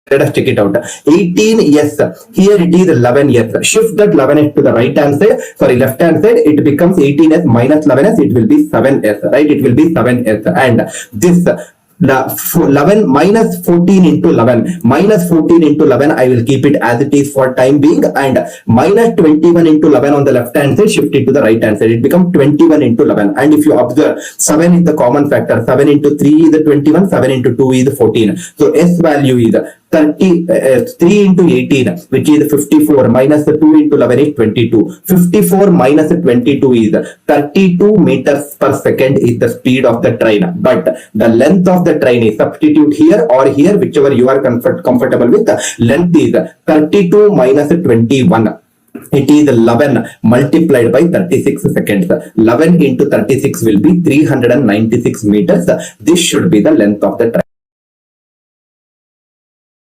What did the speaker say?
Let us check it out. 18, yes. Here it is 11, yes. Shift that 11s to the right hand side, sorry, left hand side. It becomes 18s minus 11s. It will be 7s, right? It will be 7s. And this 11 minus 14 into 11, minus 14 into 11, I will keep it as it is for time being, and minus 21 into 11 on the left hand side, shift it to the right hand side. It becomes 21 into 11. And if you observe, 7 is the common factor. 7 into 3 is 21, 7 into 2 is 14. So S value is 3 into 18, which is 54, minus 2 into 11 is 22. 54 minus 22 is 32 meters per second is the speed of the train. But the length of the train is, substitute here or here, whichever you are comfortable with. Length is 32 minus 21. It is 11 multiplied by 36 seconds. 11 into 36 will be 396 meters. This should be the length of the train.